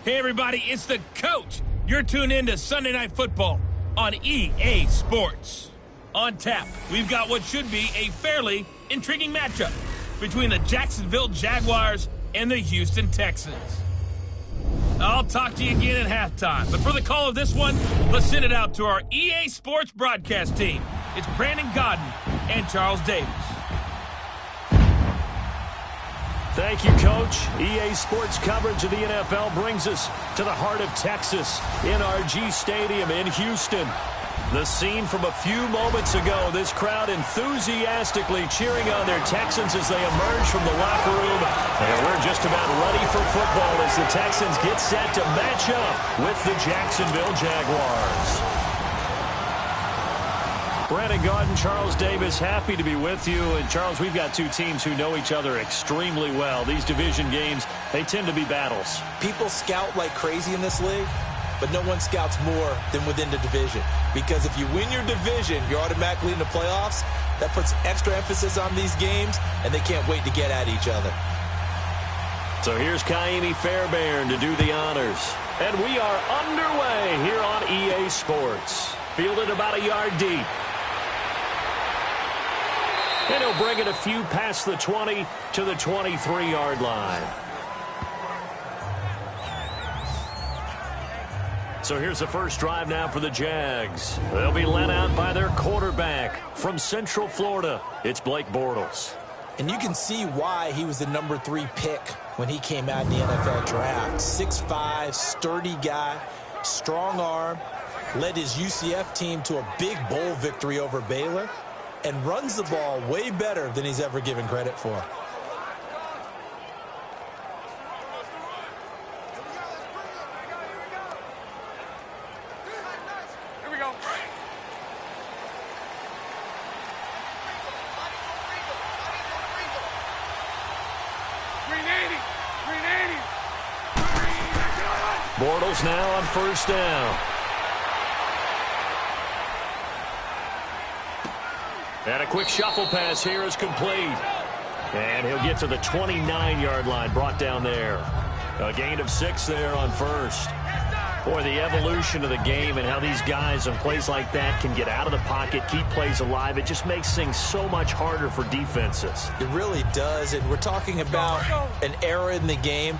Hey, everybody, it's the coach. You're tuned in to Sunday Night Football on EA Sports. On tap, we've got what should be a fairly intriguing matchup between the Jacksonville Jaguars and the Houston Texans. I'll talk to you again at halftime, but for the call of this one, let's send it out to our EA Sports broadcast team. It's Brandon Godden and Charles Davis. Thank you, Coach. EA Sports coverage of the NFL brings us to the heart of Texas, NRG Stadium in Houston. The scene from a few moments ago, this crowd enthusiastically cheering on their Texans as they emerge from the locker room. And we're just about ready for football as the Texans get set to match up with the Jacksonville Jaguars. Brandon Gaudin, Charles Davis, happy to be with you. And, Charles, we've got two teams who know each other extremely well. These division games, they tend to be battles. People scout like crazy in this league, but no one scouts more than within the division. Because if you win your division, you're automatically in the playoffs. That puts extra emphasis on these games, and they can't wait to get at each other. So here's Kaimi Fairbairn to do the honors. And we are underway here on EA Sports. Fielded about a yard deep. And he'll bring it a few past the 20 to the 23-yard line. So here's the first drive now for the Jags. They'll be led out by their quarterback from Central Florida. It's Blake Bortles. And you can see why he was the number 3 pick when he came out in the NFL draft. 6'5", sturdy guy, strong arm, led his UCF team to a big bowl victory over Baylor, and runs the ball way better than he's ever given credit for. Here we go. Bortles now on first down. And a quick shuffle pass here is complete. And he'll get to the 29-yard line, brought down there. A gain of 6 there on first. Boy, the evolution of the game and how these guys on plays like that can get out of the pocket, keep plays alive, it just makes things so much harder for defenses. It really does, and we're talking about an era in the game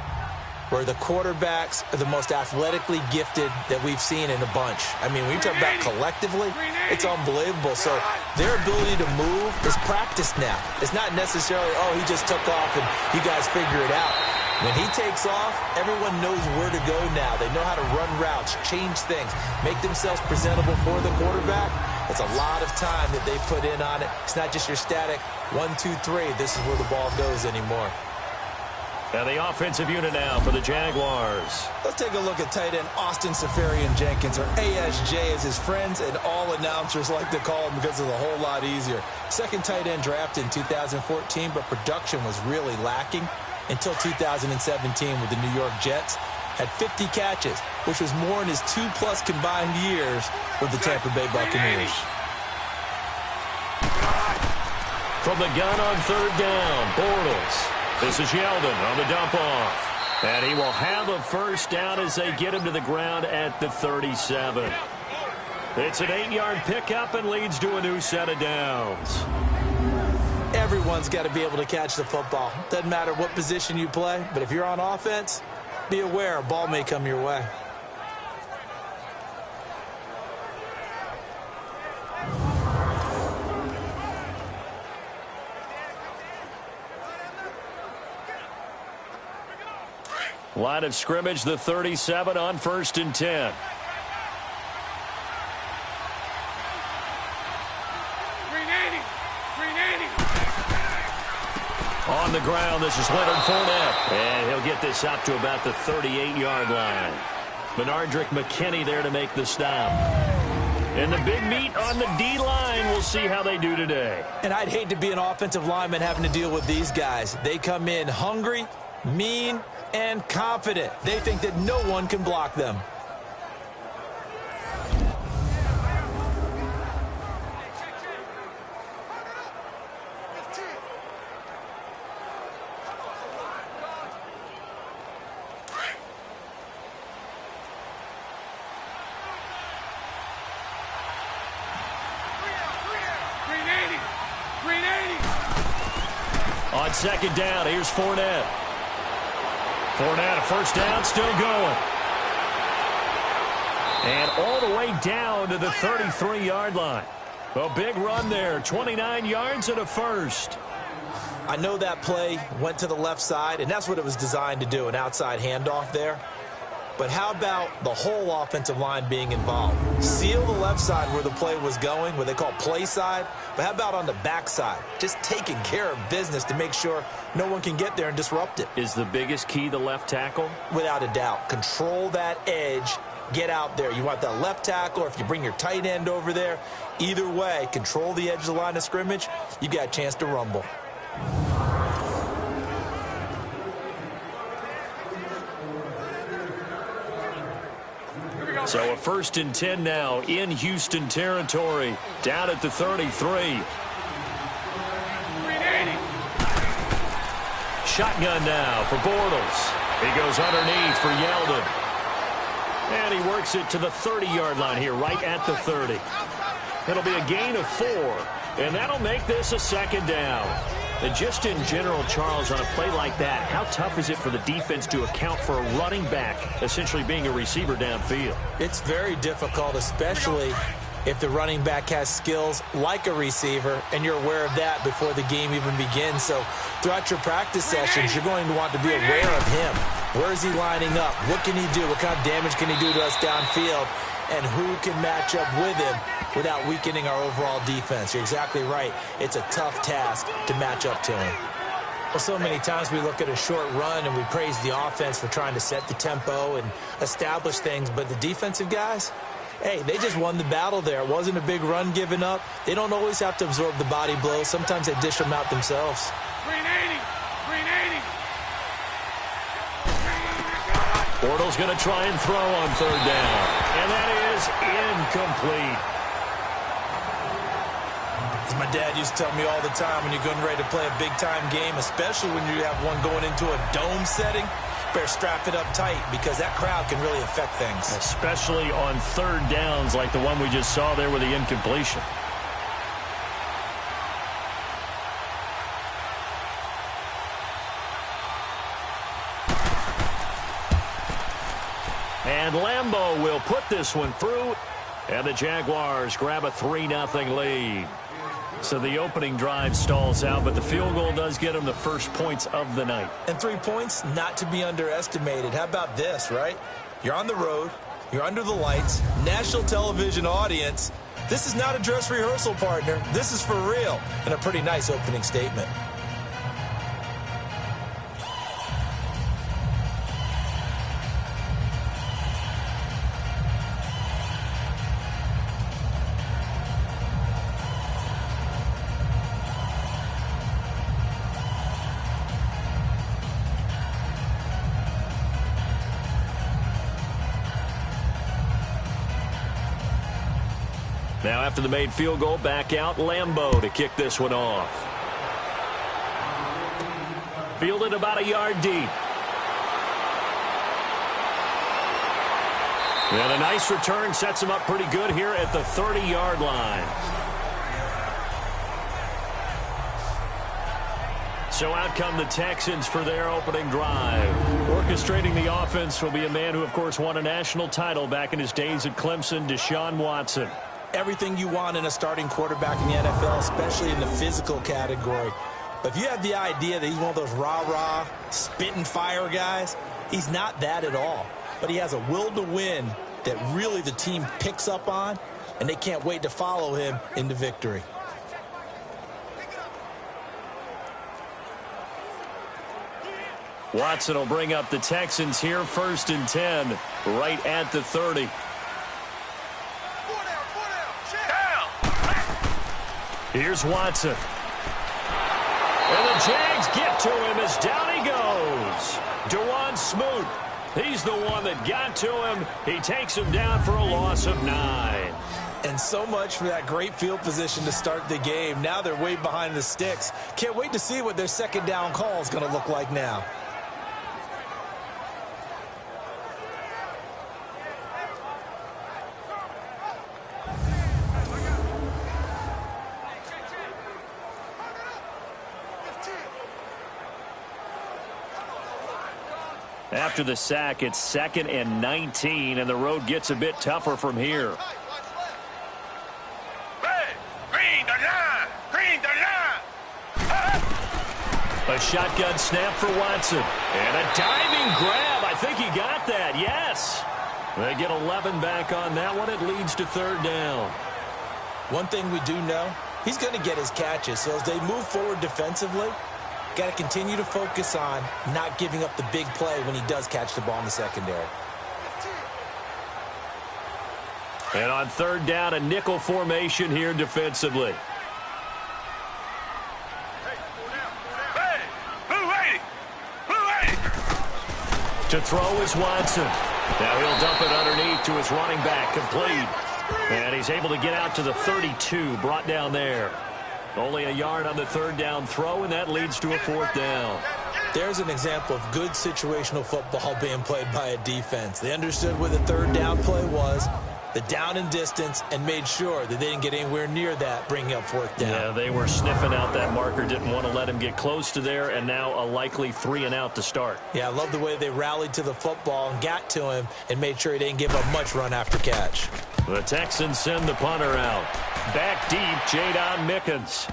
where the quarterbacks are the most athletically gifted that we've seen in a bunch. I mean, when you talk about collectively, it's unbelievable. So their ability to move is practiced now. It's not necessarily, oh, he just took off and you guys figure it out. When he takes off, everyone knows where to go now. They know how to run routes, change things, make themselves presentable for the quarterback. It's a lot of time that they put in on it. It's not just your static 1, 2, 3. This is where the ball goes anymore. And the offensive unit now for the Jaguars. Let's take a look at tight end Austin Safarian-Jenkins, or ASJ as his friends and all announcers like to call him because it's a whole lot easier. Second tight end drafted in 2014, but production was really lacking until 2017 with the New York Jets. Had 50 catches, which was more in his 2+ combined years with the Tampa Bay Buccaneers. From the gun on third down, Bortles. This is Yeldon on the dump off. And he will have a first down as they get him to the ground at the 37. It's an 8-yard pickup and leads to a new set of downs. Everyone's got to be able to catch the football. Doesn't matter what position you play, but if you're on offense, be aware a ball may come your way. Line of scrimmage, the 37 on 1st and 10. On the ground, this is Leonard Fournette. And he'll get this up to about the 38-yard line. Benardrick McKinney there to make the stop. And the big meat on the D-line, we'll see how they do today. And I'd hate to be an offensive lineman having to deal with these guys. They come in hungry, mean, and confident. They think that no one can block them. On second down, here's Fournette. Fournette, a first down, still going. And all the way down to the 33-yard line. A big run there, 29 yards and a first. I know that play went to the left side, and that's what it was designed to do, an outside handoff there. But how about the whole offensive line being involved? Seal the left side where the play was going, what they call play side. But how about on the back side? Just taking care of business to make sure no one can get there and disrupt it. Is the biggest key the left tackle? Without a doubt. Control that edge. Get out there. You want that left tackle, or if you bring your tight end over there, either way, control the edge of the line of scrimmage, you got a chance to rumble. So a 1st and 10 now in Houston territory, down at the 33. Shotgun now for Bortles. He goes underneath for Yeldon. And he works it to the 30-yard line here, right at the 30. It'll be a gain of 4, and that'll make this a second down. And just in general, Charles, on a play like that, how tough is it for the defense to account for a running back essentially being a receiver downfield? It's very difficult, especially if the running back has skills like a receiver, and you're aware of that before the game even begins. So throughout your practice sessions, you're going to want to be aware of him. Where is he lining up? What can he do? What kind of damage can he do to us downfield? And who can match up with him without weakening our overall defense? You're exactly right. It's a tough task to match up to him. Well, so many times we look at a short run and we praise the offense for trying to set the tempo and establish things, but the defensive guys, hey, they just won the battle there. It wasn't a big run given up. They don't always have to absorb the body blows. Sometimes they dish them out themselves. Green 80! Green 80! Bortles going to try and throw on 3rd down. And that is incomplete. As my dad used to tell me all the time, when you're getting ready to play a big-time game, especially when you have one going into a dome setting, better strap it up tight because that crowd can really affect things. Especially on 3rd downs like the one we just saw there with the incompletion. And Lambeau will put this one through, and the Jaguars grab a 3-0 lead. So the opening drive stalls out, but the field goal does get them the first points of the night. And 3 points, not to be underestimated. How about this, right? You're on the road. You're under the lights. National television audience. This is not a dress rehearsal, partner. This is for real. And a pretty nice opening statement. Now after the made field goal, back out Lambeau to kick this one off. Fielded about a yard deep. And a nice return sets him up pretty good here at the 30-yard line. So out come the Texans for their opening drive. Orchestrating the offense will be a man who, of course, won a national title back in his days at Clemson, Deshaun Watson. Everything you want in a starting quarterback in the NFL, especially in the physical category. But if you have the idea that he's one of those rah-rah, spit-and-fire guys, he's not that at all. But he has a will to win that really the team picks up on, and they can't wait to follow him into victory. Watson will bring up the Texans here, 1st and 10, right at the 30. Here's Watson. And the Jags get to him as down he goes. Dewan Smoot. He's the one that got to him. He takes him down for a loss of 9. And so much for that great field position to start the game. Now they're way behind the sticks. Can't wait to see what their second down call is going to look like now. After the sack, it's 2nd and 19, and the road gets a bit tougher from here. A shotgun snap for Watson. And a diving grab. I think he got that. Yes. They get 11 back on that one. It leads to 3rd down. One thing we do know, he's going to get his catches. So as they move forward defensively, got to continue to focus on not giving up the big play when he does catch the ball in the secondary. And on 3rd down, a nickel formation here defensively. To throw is Watson. Now he'll dump it underneath to his running back, complete. And he's able to get out to the 32, brought down there. Only a yard on the 3rd down throw, and that leads to a 4th down. There's an example of good situational football being played by a defense. They understood where the 3rd down play was, the down and distance, and made sure that they didn't get anywhere near that, bringing up 4th down. Yeah, they were sniffing out that marker, didn't want to let him get close to there, and now a likely 3 and out to start. Yeah, I love the way they rallied to the football and got to him and made sure he didn't give up much run after catch. The Texans send the punter out. Back deep, Jadon Mickens.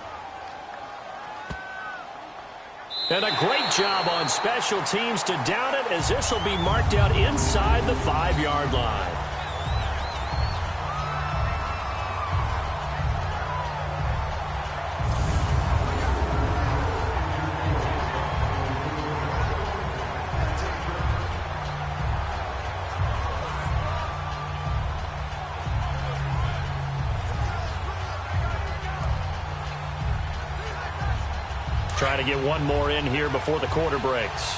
And a great job on special teams to down it, as this will be marked out inside the 5-yard line. Trying to get one more in here before the quarter breaks.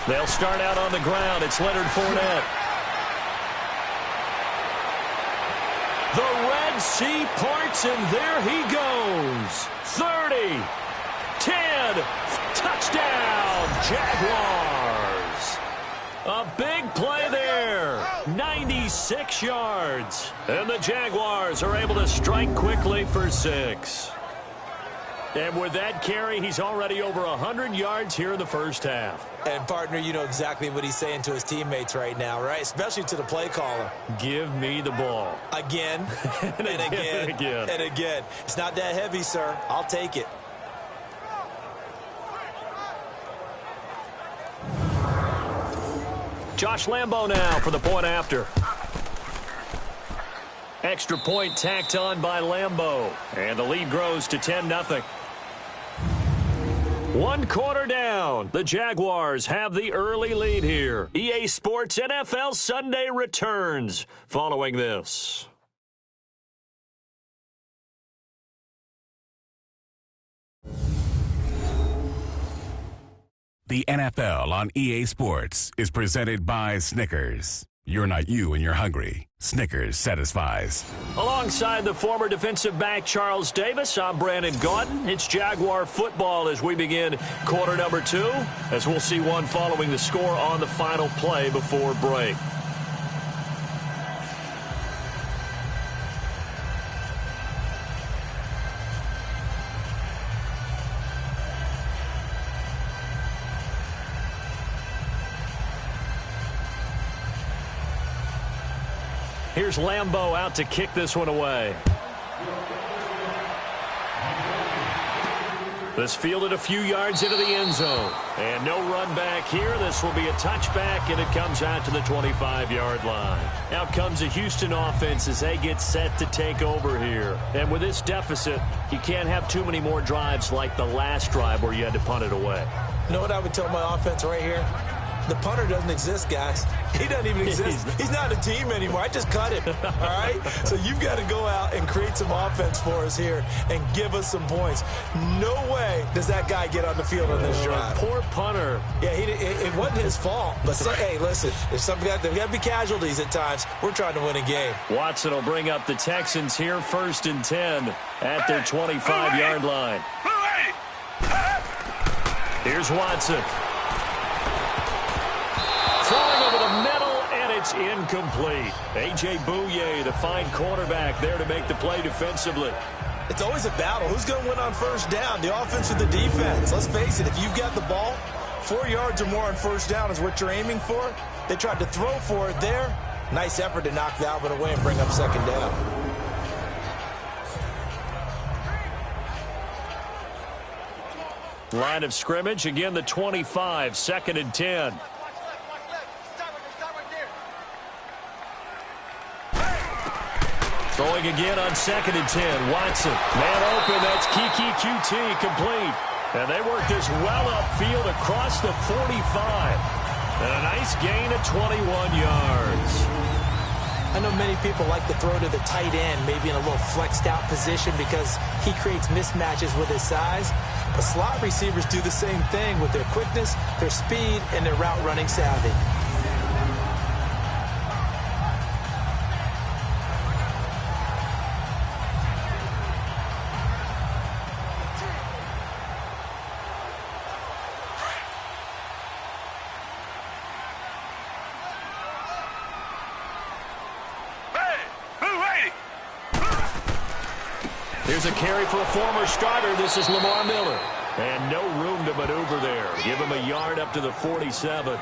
They'll start out on the ground. It's Leonard Fournette. The Red Sea parts, and there he goes. 30, 10, touchdown, Jaguars. A big play there, 96 yards. And the Jaguars are able to strike quickly for 6. And with that carry, he's already over 100 yards here in the first half. And, partner, you know exactly what he's saying to his teammates right now, right? Especially to the play caller. Give me the ball. Again, and again, and again. It's not that heavy, sir. I'll take it. Josh Lambo now for the point after. Extra point tacked on by Lambo. And the lead grows to 10-0. 1 quarter down. The Jaguars have the early lead here. EA Sports NFL Sunday returns following this. The NFL on EA Sports is presented by Snickers. You're not you when you're hungry. Snickers satisfies. Alongside the former defensive back Charles Davis, I'm Brandon Gaudin. It's Jaguar football as we begin quarter number 2, as we'll see one following the score on the final play before break. Here's Lambo out to kick this one away. This fielded a few yards into the end zone. And no run back here. This will be a touchback, and it comes out to the 25-yard line. Out comes the Houston offense as they get set to take over here. And with this deficit, you can't have too many more drives like the last drive where you had to punt it away. You know what I would tell my offense right here? The punter doesn't exist, guys. He doesn't even exist. He's not a team anymore. I just cut him, all right? So you've got to go out and create some offense for us here and give us some points. No way does that guy get on the field on this drive. Poor punter. Yeah, it wasn't his fault. But, hey, listen, there's got to be casualties at times. We're trying to win a game. Watson will bring up the Texans here, 1st and 10 at their 25-yard line. Here's Watson. Throwing over the middle, and it's incomplete. A.J. Bouye, the fine quarterback, there to make the play defensively. It's always a battle. Who's going to win on first down, the offense or the defense? Let's face it, if you've got the ball, 4 yards or more on first down is what you're aiming for. They tried to throw for it there. Nice effort to knock that one away and bring up second down. Line of scrimmage, again the 25, 2nd and 10. Throwing again on 2nd and 10. Watson, man open, that's Kiki QT, complete. And they work this well upfield across the 45. And a nice gain of 21 yards. I know many people like to throw to the tight end, maybe in a little flexed out position because he creates mismatches with his size. But slot receivers do the same thing with their quickness, their speed, and their route running savvy. Here's a carry for a former starter. This is Lamar Miller. And no room to maneuver there. Give him a yard up to the 47.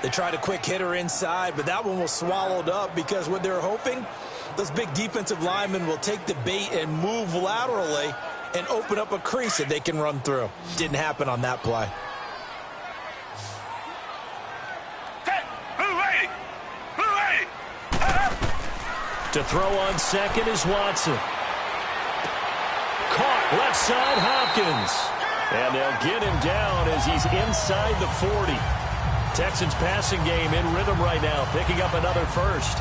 They tried a quick hitter inside, but that one was swallowed up because what they're hoping, those big defensive linemen will take the bait and move laterally and open up a crease that they can run through. Didn't happen on that play. To throw on second is Watson. Caught left side, Hopkins. And they'll get him down as he's inside the 40. Texans passing game in rhythm right now, picking up another first.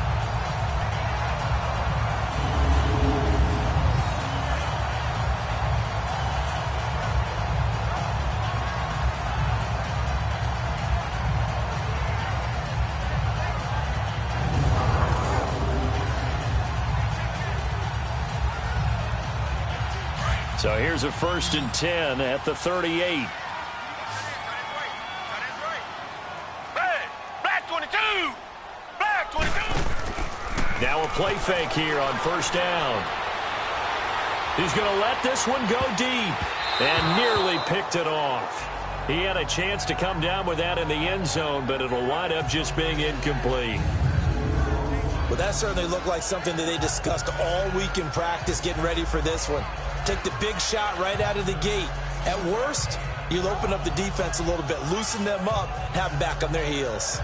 So here's a 1st and 10 at the 38. Black 22! Black 22! Now a play fake here on first down. He's going to let this one go deep and nearly picked it off. He had a chance to come down with that in the end zone, but it'll wind up just being incomplete. Well, that certainly looked like something that they discussed all week in practice getting ready for this one. Take the big shot right out of the gate. At worst, you'll open up the defense a little bit, loosen them up, have them back on their heels.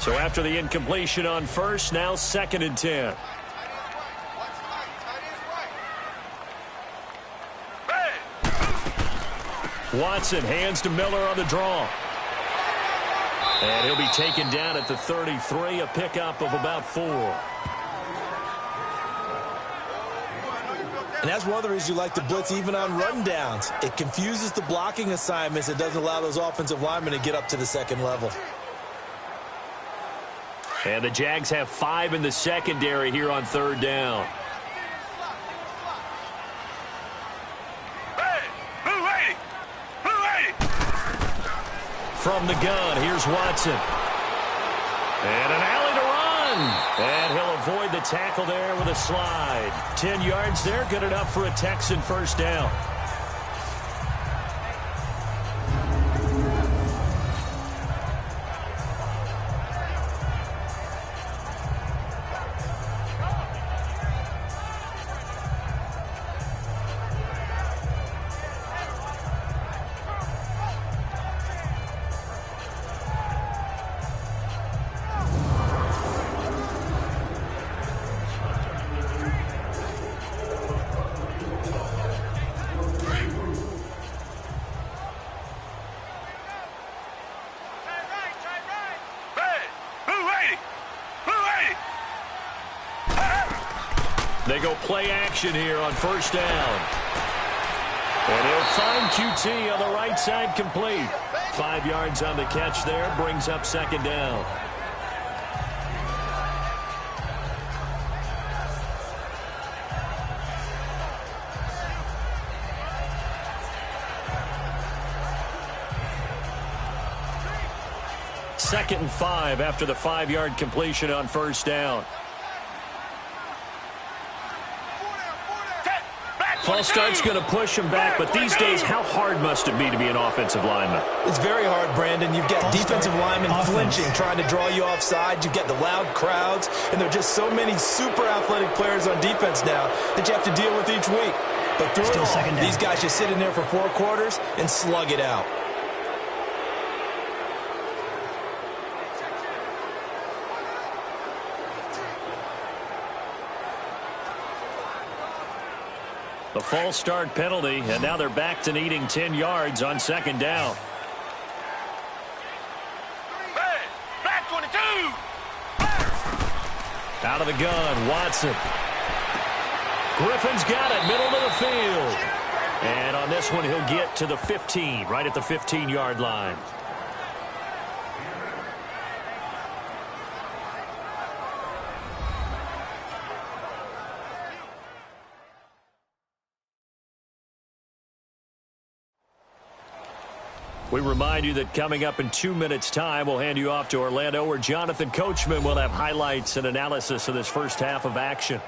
So after the incompletion on first, now 2nd and 10. Watson hands to Miller on the draw. And he'll be taken down at the 33, a pickup of about 4. And that's one of the reasons you like to blitz even on rundowns. It confuses the blocking assignments. It doesn't allow those offensive linemen to get up to the second level. And the Jags have 5 in the secondary here on 3rd down. From the gun, here's Watson. And an alley to run. And he'll avoid the tackle there with a slide. 10 yards there, good enough for a Texan first down. They go play action here on first down. And he'll find QT on the right side complete. 5 yards on the catch there, brings up 2nd down. 2nd and 5 after the 5-yard completion on first down. False start's going to push him back, but these days, how hard must it be to be an offensive lineman? It's very hard, Brandon. You've got defensive linemen flinching, trying to draw you offside. You've got the loud crowds, and there are just so many super athletic players on defense now that you have to deal with each week. But through it all, these guys just sit in there for 4 quarters and slug it out. The false start penalty, and now they're back to needing 10 yards on 2nd down. Hey, back 22. Out of the gun, Watson. Griffin's got it, middle of the field. And on this one, he'll get to the 15, right at the 15-yard line. We remind you that coming up in 2 minutes' time, we'll hand you off to Orlando, where Jonathan Coachman will have highlights and analysis of this first half of action.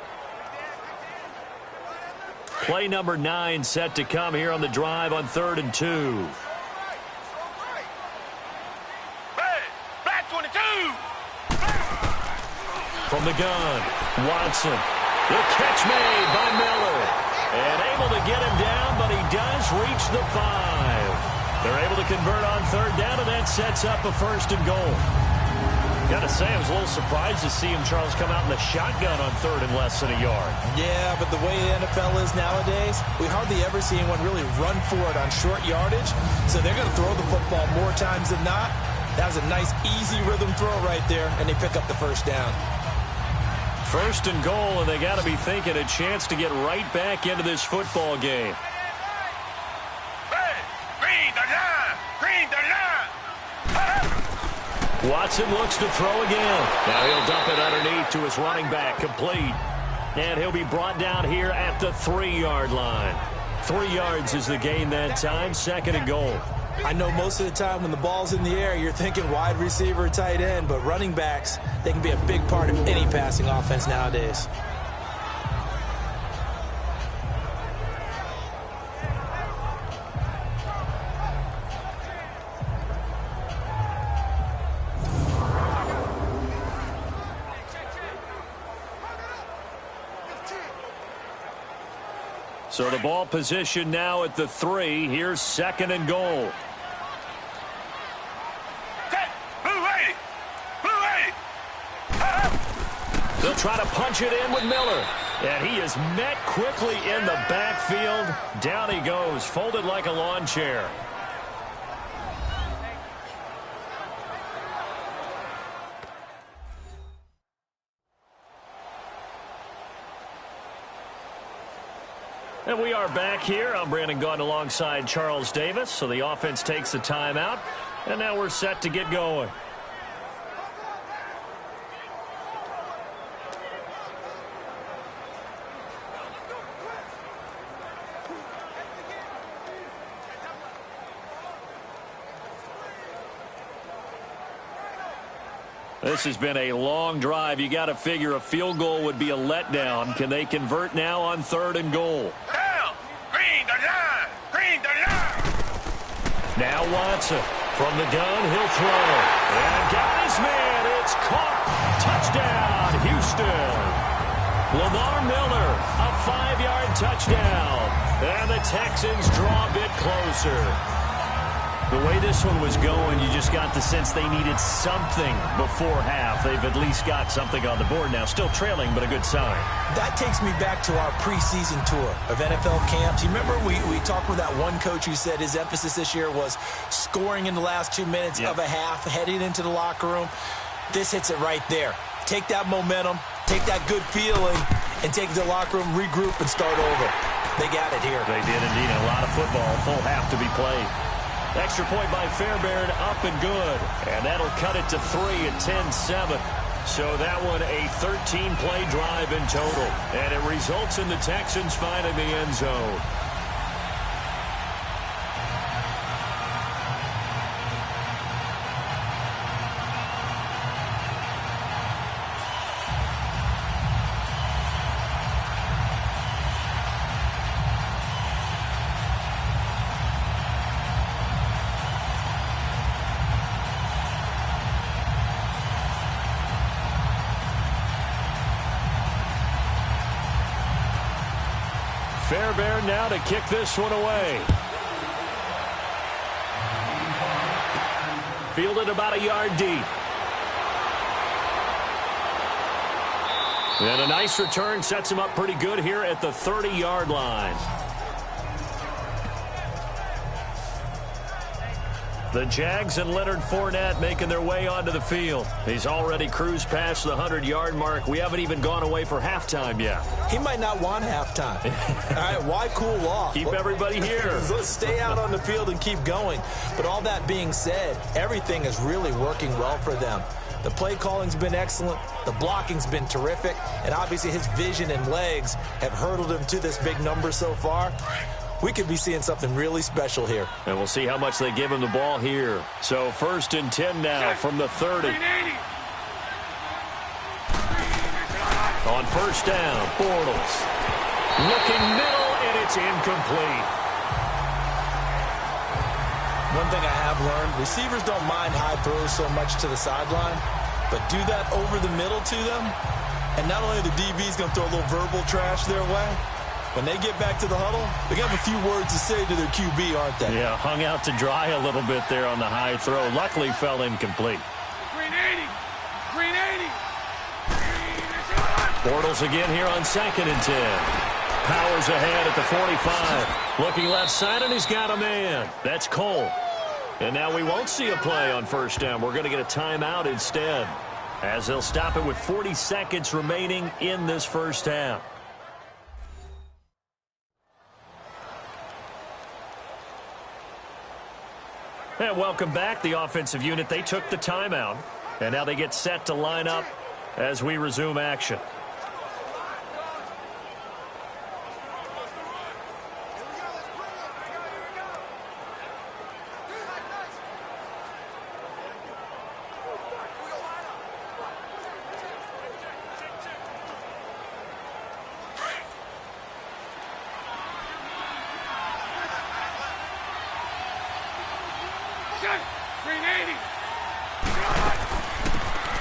Play number 9 set to come here on the drive on 3rd and 2. Hey, back 22. From the gun, Watson. The catch made by Miller. And able to get him down, but he does reach the 5. They're able to convert on 3rd down, and that sets up a 1st and goal. Got to say, I was a little surprised to see him, Charles, come out in the shotgun on 3rd and less than a yard. Yeah, but the way the NFL is nowadays, we hardly ever see anyone really run for it on short yardage. So they're going to throw the football more times than not. That was a nice, easy rhythm throw right there, and they pick up the 1st down. 1st and goal, and they got to be thinking a chance to get right back into this football game. Watson looks to throw again. Now he'll dump it underneath to his running back, complete. And he'll be brought down here at the 3-yard line. 3 yards is the gain that time, 2nd and goal. I know most of the time when the ball's in the air, you're thinking wide receiver or tight end, but running backs, they can be a big part of any passing offense nowadays. So the ball position now at the 3. Here's 2nd and goal. They'll try to punch it in with Miller. And he is met quickly in the backfield. Down he goes, folded like a lawn chair. And we are back here. I'm Brandon Gaudin alongside Charles Davis. So the offense takes a timeout. And now we're set to get going. This has been a long drive. You got to figure a field goal would be a letdown. Can they convert now on 3rd and goal? Down. Green the line. Green the line. Now Watson from the gun. He'll throw. And got his man. It's caught. Touchdown, Houston. Lamar Miller, a 5-yard touchdown. And the Texans draw a bit closer. The way this one was going, you just got the sense they needed something before half. They've at least got something on the board now. Still trailing, but a good sign. That takes me back to our preseason tour of NFL camps. You remember we talked with that one coach who said his emphasis this year was scoring in the last 2 minutes of a half, heading into the locker room. This hits it right there. Take that momentum, take that good feeling, and take it to the locker room, regroup, and start over. They got it here. They did indeed. A lot of football, full half to be played. Extra point by Fairbairn, up and good. And that'll cut it to 3 at 10-7. So that one a 13-play drive in total. And it results in the Texans finding the end zone. Fairbairn now to kick this one away. Fielded about a yard deep. And a nice return sets him up pretty good here at the 30-yard line. The Jags and Leonard Fournette making their way onto the field. He's already cruised past the 100-yard mark. We haven't even gone away for halftime yet. He might not want halftime. All right, why cool off? Keep everybody here. Let's stay out on the field and keep going. But all that being said, everything is really working well for them. The play calling's been excellent. The blocking's been terrific. And obviously his vision and legs have hurdled him to this big number so far. We could be seeing something really special here. And we'll see how much they give him the ball here. So 1st and 10 now from the 30. On 1st down, Bortles. Looking middle, and it's incomplete. One thing I have learned, receivers don't mind high throws so much to the sideline, but do that over the middle to them, and not only the DB's going to throw a little verbal trash their way, when they get back to the huddle, they're going to have a few words to say to their QB, aren't they? Yeah, hung out to dry a little bit there on the high throw. Luckily fell incomplete. Green 80. Green 80. Bortles again here on 2nd and 10. Powers ahead at the 45. Looking left side, and he's got a man. That's Cole. And now we won't see a play on 1st down. We're going to get a timeout instead, as they'll stop it with 40 seconds remaining in this 1st half. And welcome back. The offensive unit, they took the timeout. And now they get set to line up as we resume action.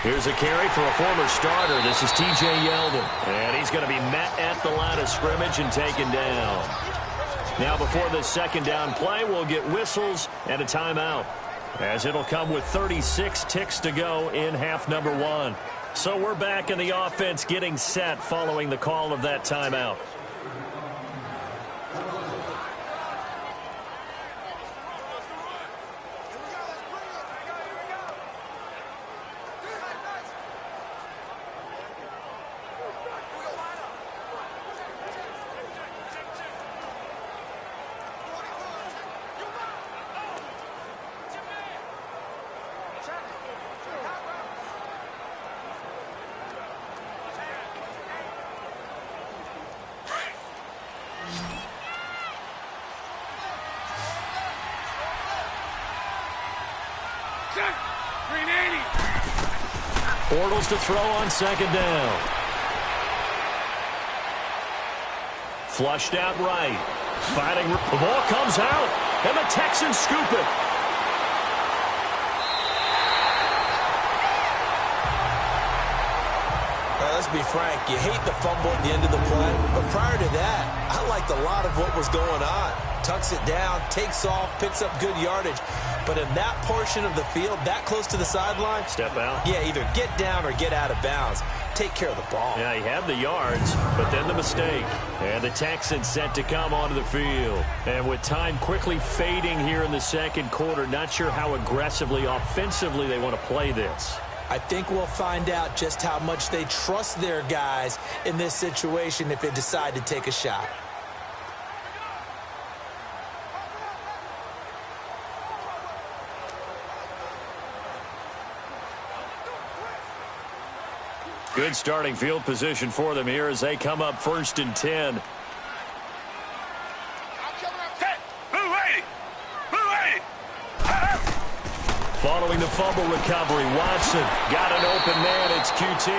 Here's a carry for a former starter. This is T.J. Yeldon. And he's going to be met at the line of scrimmage and taken down. Now before this 2nd down play, we'll get whistles and a timeout, as it'll come with 36 ticks to go in half number 1. So we're back in the offense getting set following the call of that timeout. Bortles to throw on 2nd down. Flushed out right. Fighting. The ball comes out, and the Texans scoop it. Let's be frank, you hate the fumble at the end of the play, but prior to that, I liked a lot of what was going on. Tucks it down, takes off, picks up good yardage. But in that portion of the field, that close to the sideline, step out. Yeah, either get down or get out of bounds. Take care of the ball. Yeah, he had the yards, but then the mistake. And the Texans set to come onto the field. And with time quickly fading here in the 2nd quarter, not sure how aggressively, offensively they want to play this. I think we'll find out just how much they trust their guys in this situation if they decide to take a shot. Good starting field position for them here as they come up 1st and 10. Following the fumble recovery, Watson got an open man. It's QT.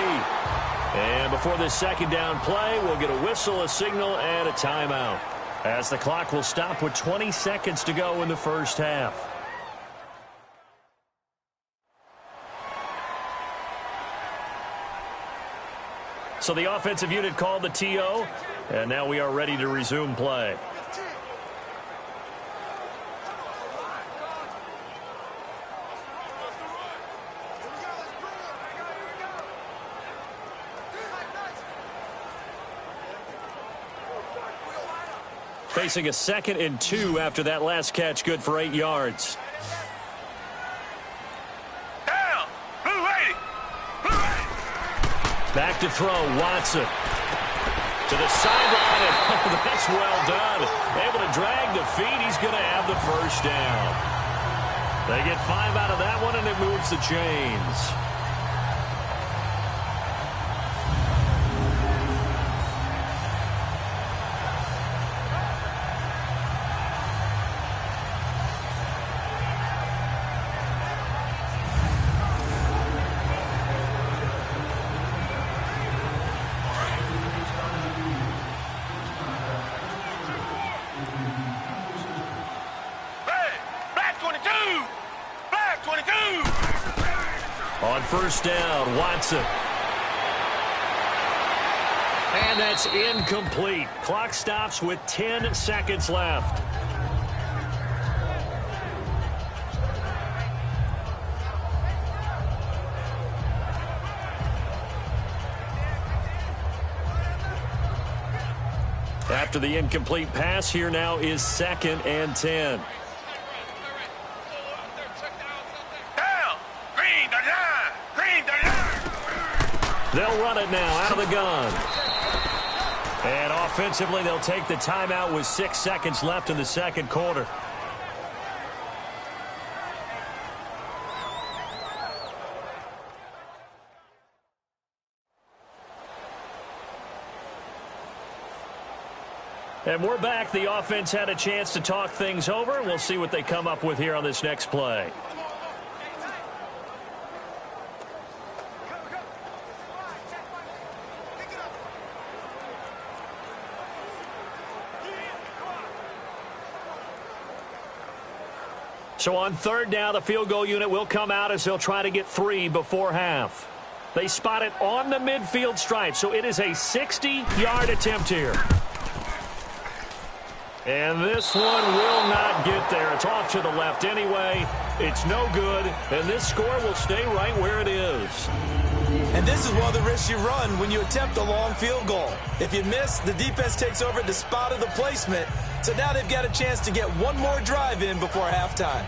And before this 2nd down play, we'll get a whistle, a signal, and a timeout, as the clock will stop with 20 seconds to go in the 1st half. So the offensive unit called the TO, and now we are ready to resume play. Facing a 2nd and 2 after that last catch, good for 8 yards. Down. Blue 80. Blue 80. Back to throw, Watson. To the sideline, and that's well done. Able to drag the feet. He's going to have the first down. They get 5 out of that one, and it moves the chains. On first down, Watson. And that's incomplete. Clock stops with 10 seconds left. After the incomplete pass, here now is 2nd and 10. They'll run it now out of the gun. And offensively, they'll take the timeout with 6 seconds left in the second quarter. And we're back. The offense had a chance to talk things over. We'll see what they come up with here on this next play. So on third down, the field goal unit will come out as they'll try to get 3 before half. They spot it on the midfield stripe, so it is a 60-yard attempt here. And this one will not get there. It's off to the left anyway. It's no good, and this score will stay right where it is. And this is one of the risks you run when you attempt a long field goal. If you miss, the defense takes over at the spot of the placement. So now they've got a chance to get one more drive in before halftime.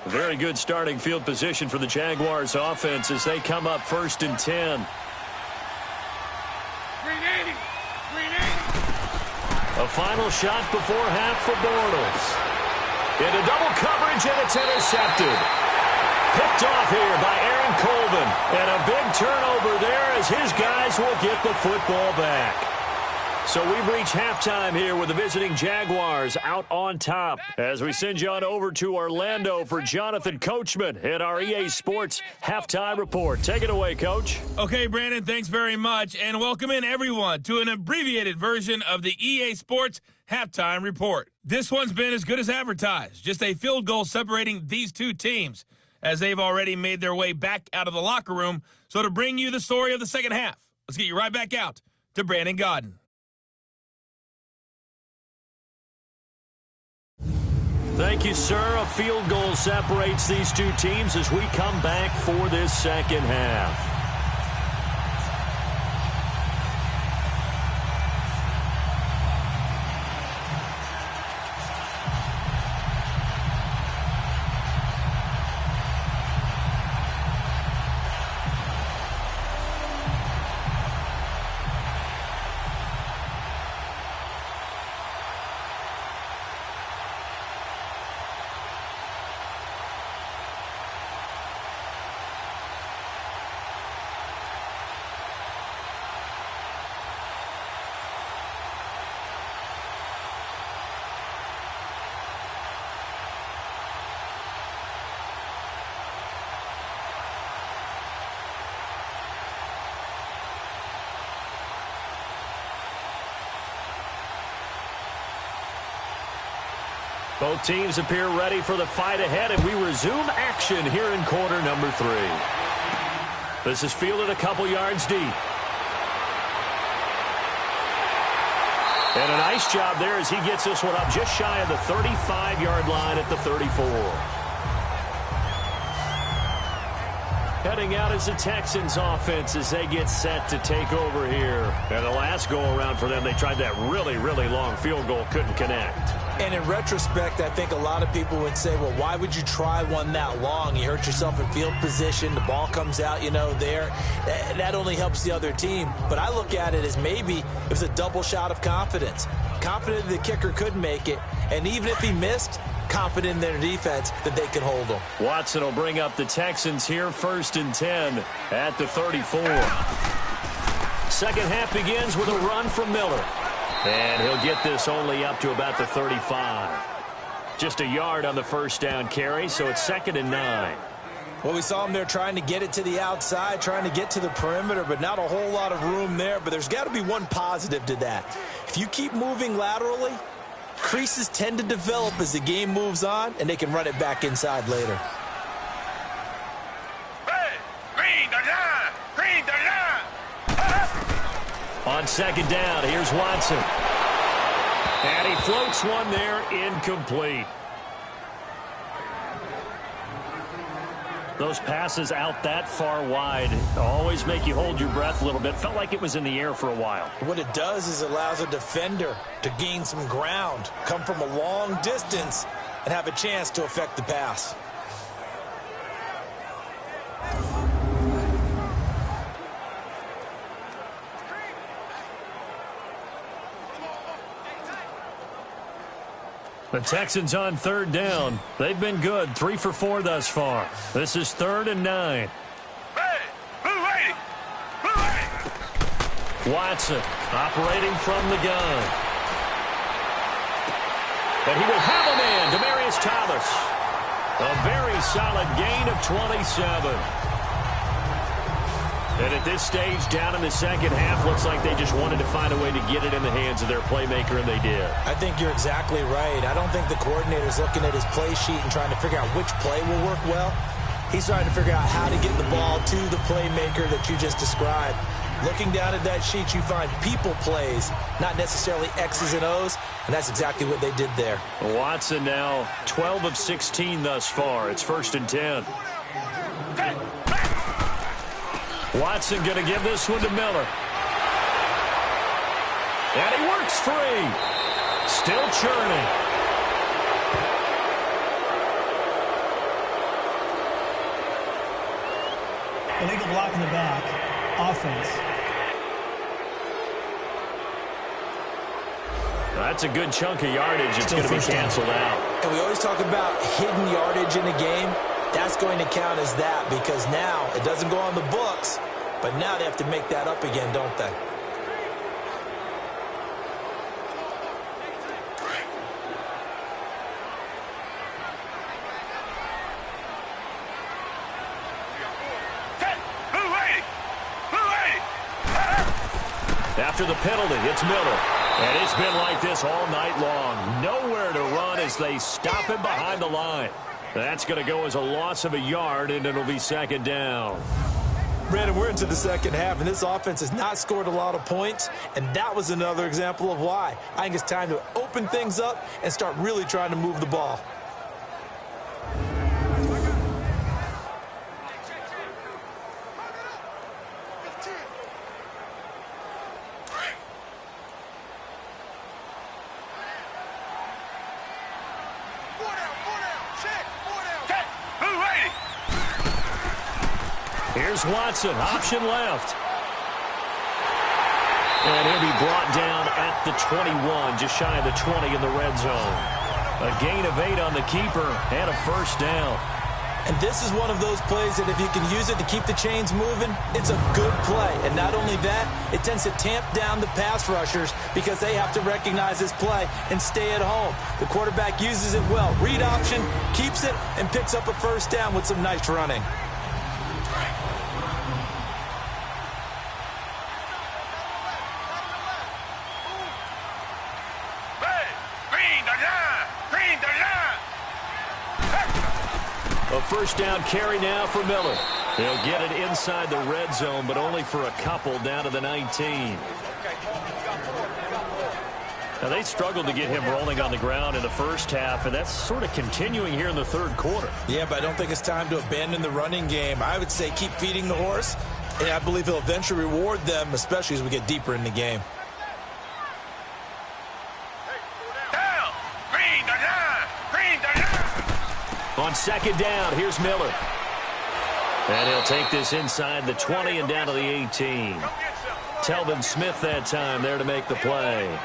Very good starting field position for the Jaguars offense as they come up 1st and 10. A final shot before half for Bortles. Into double coverage, and it's intercepted. Picked off here by Aaron Colvin. And a big turnover there as his guys will get the football back. So we've reached halftime here with the visiting Jaguars out on top. As we send you on over to Orlando for Jonathan Coachman in our EA Sports Halftime Report. Take it away, Coach. Okay, Brandon, thanks very much. And welcome in, everyone, to an abbreviated version of the EA Sports Halftime Report. This one's been as good as advertised. Just a field goal separating these two teams as they've already made their way back out of the locker room. So to bring you the story of the second half, let's get you right back out to Brandon Godden. Thank you, sir. A field goal separates these two teams as we come back for this second half. Both teams appear ready for the fight ahead, and we resume action here in quarter number 3. This is fielded a couple yards deep. And a nice job there as he gets this one up just shy of the 35-yard line at the 34. Heading out is the Texans offense as they get set to take over here. And the last go-around for them, they tried that really, really long field goal, couldn't connect. And in retrospect, I think a lot of people would say, well, why would you try one that long? You hurt yourself in field position. The ball comes out, there. That only helps the other team. But I look at it as maybe it was a double shot of confidence. Confident the kicker could make it. And even if he missed, confident in their defense that they could hold him. Watson will bring up the Texans here, 1st and 10 at the 34. Second half begins with a run from Miller. And he'll get this only up to about the 35. Just a yard on the first down carry, so it's 2nd and 9. Well, we saw him there trying to get it to the outside, trying to get to the perimeter, but not a whole lot of room there. But there's got to be one positive to that. If you keep moving laterally, creases tend to develop as the game moves on, and they can run it back inside later. Hey, green the line! Green the line! On 2nd down, here's Watson. And he floats one there, incomplete. Those passes out that far wide always make you hold your breath a little bit. Felt like it was in the air for a while. What it does is it allows a defender to gain some ground, come from a long distance, and have a chance to affect the pass. The Texans on 3rd down. They've been good, 3 for 4 thus far. This is 3rd and 9. Hey, blue lady! Blue lady! Watson operating from the gun. And he will have a man, Demaryius Thomas. A very solid gain of 27. And at this stage, down in the second half, looks like they just wanted to find a way to get it in the hands of their playmaker, and they did. I think you're exactly right. I don't think the coordinator's looking at his play sheet and trying to figure out which play will work well. He's trying to figure out how to get the ball to the playmaker that you just described. Looking down at that sheet, you find people plays, not necessarily X's and O's, and that's exactly what they did there. Watson now 12 of 16 thus far. It's 1st and 10. Watson going to give this one to Miller. And he works free. Still churning. Illegal block in the back. Offense. That's a good chunk of yardage. It's going to be canceled out. And we always talk about hidden yardage in a game. That's going to count as that because now it doesn't go on the books, but now they have to make that up again, don't they? After the penalty, it's Miller. And it's been like this all night long. Nowhere to run as they stop him behind the line. That's going to go as a loss of a yard, and it'll be 2nd down. Brandon, we're into the second half, and this offense has not scored a lot of points, and that was another example of why. I think it's time to open things up and start really trying to move the ball. Here's Watson, option left. And he'll be brought down at the 21, just shy of the 20 in the red zone. A gain of 8 on the keeper and a first down. And this is one of those plays that if you can use it to keep the chains moving, it's a good play. And not only that, it tends to tamp down the pass rushers because they have to recognize this play and stay at home. The quarterback uses it well. Read option, keeps it, and picks up a first down with some nice running. Green the line! Green the line! first down carry now for Miller. They'll get it inside the red zone, but only for a couple down to the 19. Now, they struggled to get him rolling on the ground in the first half, and that's sort of continuing here in the third quarter. Yeah, but I don't think it's time to abandon the running game. I would say keep feeding the horse, and I believe he'll eventually reward them, especially as we get deeper in the game. Down. Green the line. Green the line. On second down, here's Miller. And he'll take this inside the 20 and down to the 18. Telvin Smith that time there to make the play.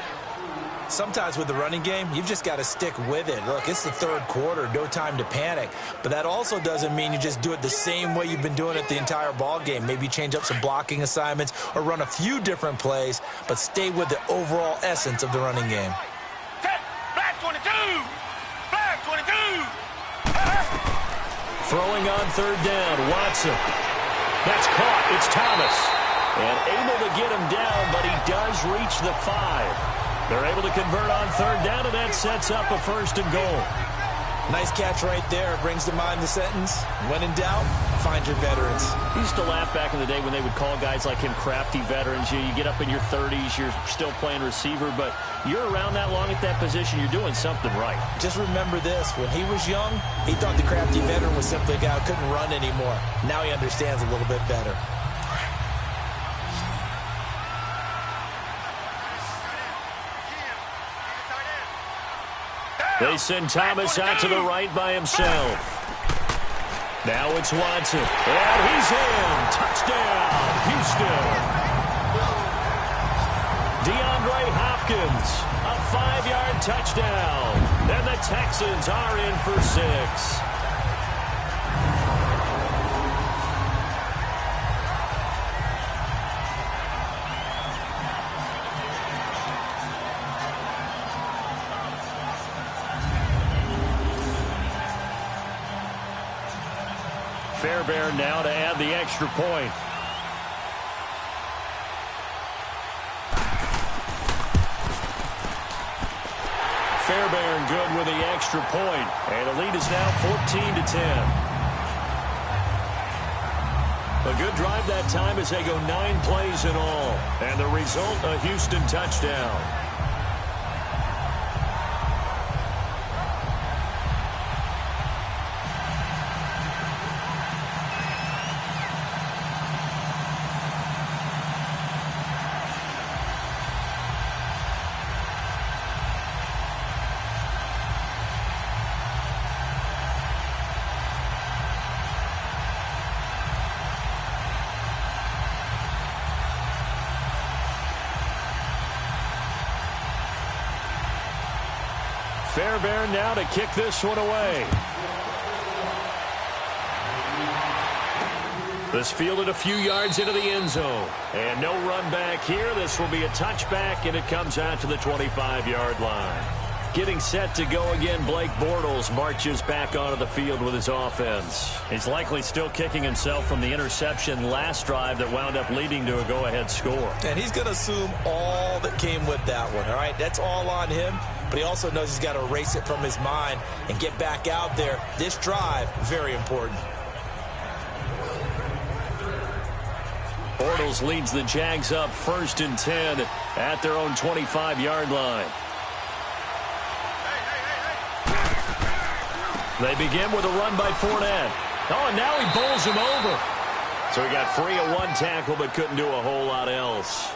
Sometimes with the running game, you've just got to stick with it. Look, it's the third quarter, no time to panic. But that also doesn't mean you just do it the same way you've been doing it the entire ball game. Maybe change up some blocking assignments or run a few different plays, but stay with the overall essence of the running game. Black 22. Black 22. Throwing on third down, Watson. That's caught. It's Thomas. And able to get him down, but he does reach the 5. They're able to convert on third down, and that sets up a first and goal. Nice catch right there. Brings to mind the sentence, when in doubt, find your veterans. I used to laugh back in the day when they would call guys like him crafty veterans. You get up in your 30s, you're still playing receiver, but you're around that long at that position, you're doing something right. Just remember this. When he was young, he thought the crafty veteran was simply a guy who couldn't run anymore. Now he understands a little bit better. They send Thomas out to the right by himself. Now it's Watson. And he's in. Touchdown, Houston. DeAndre Hopkins, a 5-yard touchdown. And the Texans are in for 6. Fairbairn now to add the extra point. Fairbairn good with the extra point. And the lead is now 14-10. A good drive that time as they go 9 plays in all. And the result, a Houston touchdown. Fairbairn now to kick this one away. This fielded a few yards into the end zone. And no run back here. This will be a touchback, and it comes out to the 25-yard line. Getting set to go again, Blake Bortles marches back onto the field with his offense. He's likely still kicking himself from the interception last drive that wound up leading to a go-ahead score. And he's going to assume all that came with that one, all right? That's all on him, but he also knows he's got to erase it from his mind and get back out there. This drive, very important. Bortles leads the Jags up 1st and 10 at their own 25-yard line. They begin with a run by Fournette. Oh, and now he bowls him over. So he got free of one tackle but couldn't do a whole lot else.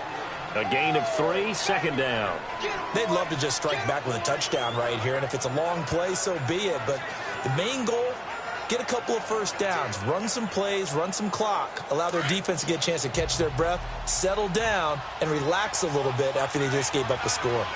A gain of 3, 2nd down. They'd love to just strike back with a touchdown right here, and if it's a long play, so be it. But the main goal, get a couple of first downs, run some plays, run some clock, allow their defense to get a chance to catch their breath, settle down, and relax a little bit after they just gave up a score.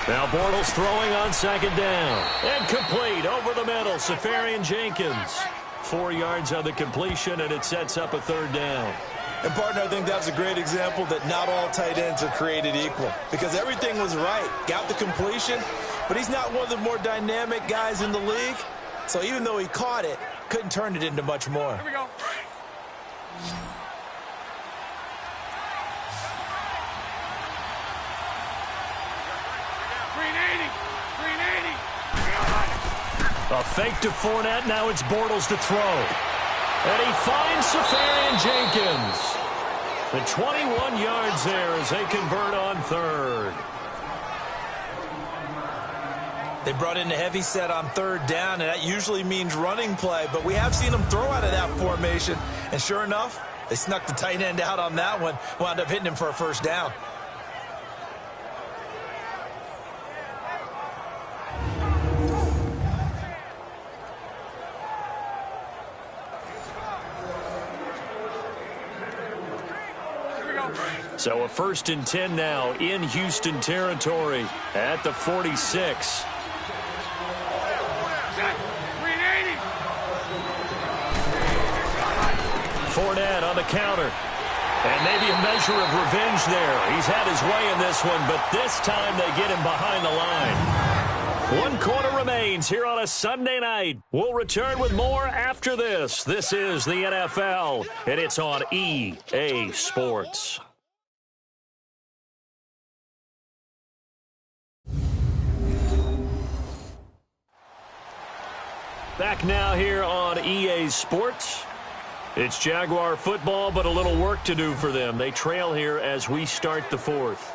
Now Bortles throwing on 2nd down. And complete over the middle. Safarian Jenkins. 4 yards on the completion, and it sets up a 3rd down. And, partner, I think that was a great example that not all tight ends are created equal. Because everything was right. Got the completion, but he's not one of the more dynamic guys in the league. So even though he caught it, couldn't turn it into much more. Here we go. Green 80. Green 80. A fake to Fournette. Now it's Bortles to throw. And he finds Safarian Jenkins. The 21 yards there as they convert on third. They brought in a heavy set on third down, and that usually means running play, but we have seen them throw out of that formation, and sure enough, they snuck the tight end out on that one, wound up hitting him for a first down. So a 1st and 10 now in Houston territory at the 46. Fournette on the counter. And maybe a measure of revenge there. He's had his way in this one, but this time they get him behind the line. 1 quarter remains here on a Sunday night. We'll return with more after this. This is the NFL, and it's on EA Sports. Back now here on EA Sports. It's Jaguar football, but a little work to do for them. They trail here as we start the 4th.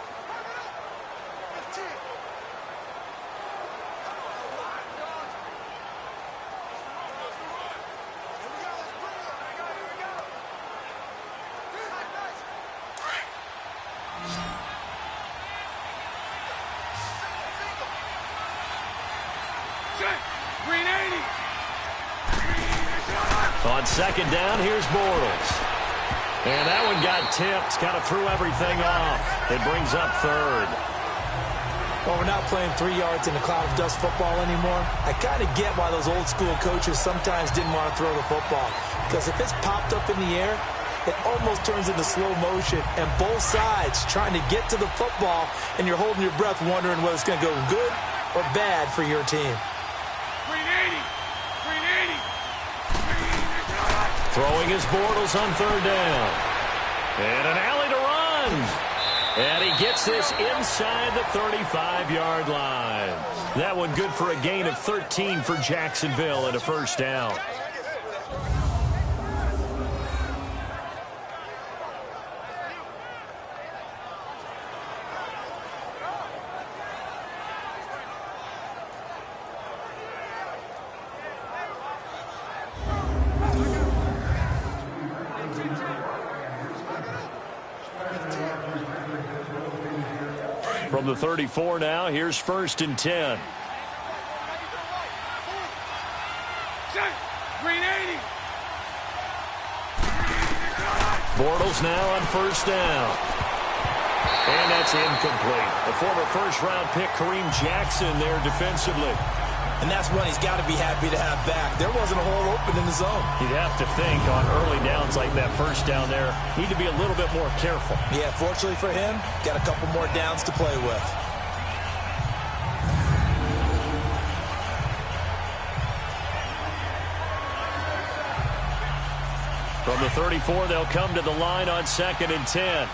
On 2nd down, here's Bortles. And that one got tipped, kind of threw everything off. It brings up 3rd. Well, we're not playing 3 yards in a cloud of dust football anymore. I kind of get why those old school coaches sometimes didn't want to throw the football. Because if it's popped up in the air, it almost turns into slow motion. And both sides trying to get to the football, and you're holding your breath wondering whether it's going to go good or bad for your team. Throwing his Bortles on 3rd down. And an alley to run. And he gets this inside the 35-yard line. That one good for a gain of 13 for Jacksonville and a first down. From the 34 now, here's 1st and 10. Bortles now on 1st down. And that's incomplete. The former first-round pick, Kareem Jackson, there defensively. And that's one he's got to be happy to have back. There wasn't a hole open in the zone. You'd have to think on early downs like that first down there, need to be a little bit more careful. Yeah, fortunately for him, got a couple more downs to play with. From the 34, they'll come to the line on 2nd and 10.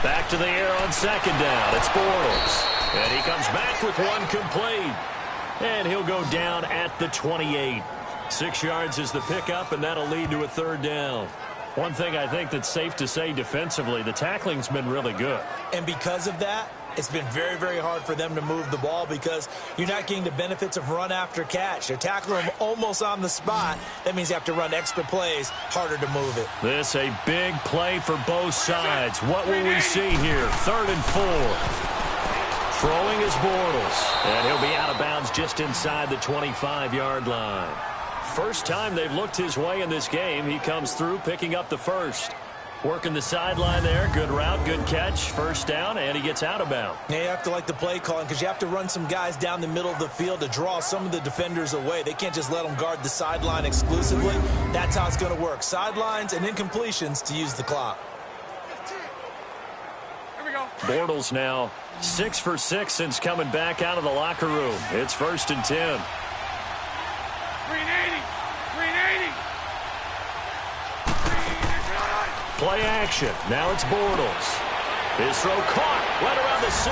Back to the air on 2nd down. It's Bortles. And he comes back with one complete. And he'll go down at the 28. 6 yards is the pickup, and that'll lead to a 3rd down. One thing I think that's safe to say defensively, the tackling's been really good. And because of that, it's been very, very hard for them to move the ball because you're not getting the benefits of run after catch. They're tackling them almost on the spot. That means you have to run extra plays, harder to move it. This a big play for both sides. What will we see here? 3rd and 4. Throwing is Bortles. And he'll be out of bounds just inside the 25-yard line. First time they've looked his way in this game. He comes through picking up the first. Working the sideline there. Good route, good catch. First down, and he gets out of bounds. Yeah, you have to like the play calling because you have to run some guys down the middle of the field to draw some of the defenders away. They can't just let them guard the sideline exclusively. That's how it's going to work. Sidelines and incompletions to use the clock. Here we go. Bortles now 6 for 6 since coming back out of the locker room. It's 1st and 10. 380. 380. Play action. Now it's Bortles. His throw caught right around the 6.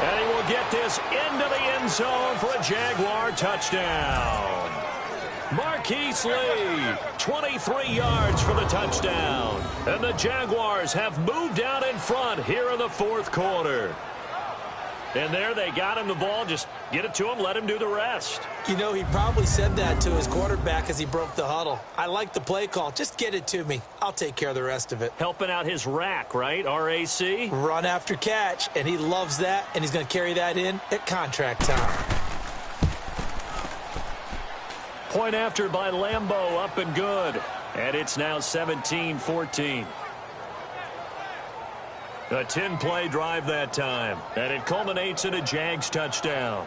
And he will get this into the end zone for a Jaguar touchdown. Marquise Lee, 23 yards for the touchdown. And the Jaguars have moved out in front here in the fourth quarter. And there they got him the ball. Just get it to him, let him do the rest. You know, he probably said that to his quarterback as he broke the huddle. I like the play call. Just get it to me. I'll take care of the rest of it. Helping out his rack, right? RAC? Run after catch, and he loves that, and he's going to carry that in at contract time. Point after by Lambeau, up and good. And it's now 17-14. A 10-play drive that time, and it culminates in a Jags touchdown.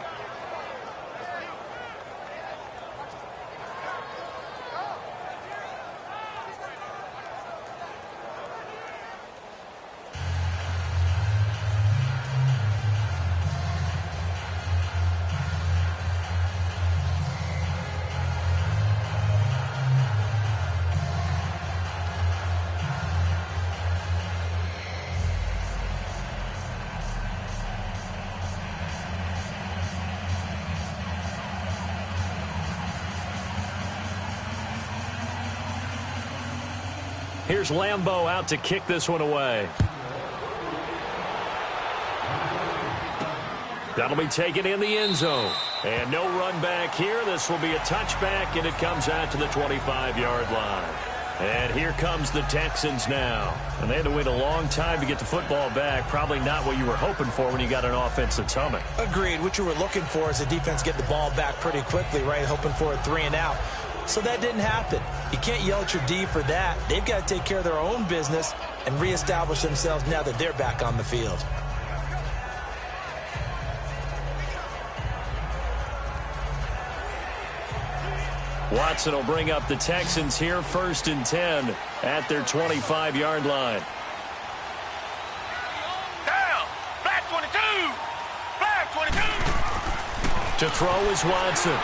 Here's Lambeau out to kick this one away. That'll be taken in the end zone. And no run back here. This will be a touchback, and it comes out to the 25-yard line. And here comes the Texans now. And they had to wait a long time to get the football back. Probably not what you were hoping for when you got an offense that's humming. Agreed. What you were looking for is the defense get the ball back pretty quickly, right? Hoping for a 3 and out. So that didn't happen. You can't yell at your D for that. They've got to take care of their own business and reestablish themselves now that they're back on the field. Watson will bring up the Texans here, 1st and 10 at their 25-yard line. Down. Flag 22. Flag 22. To throw is Watson.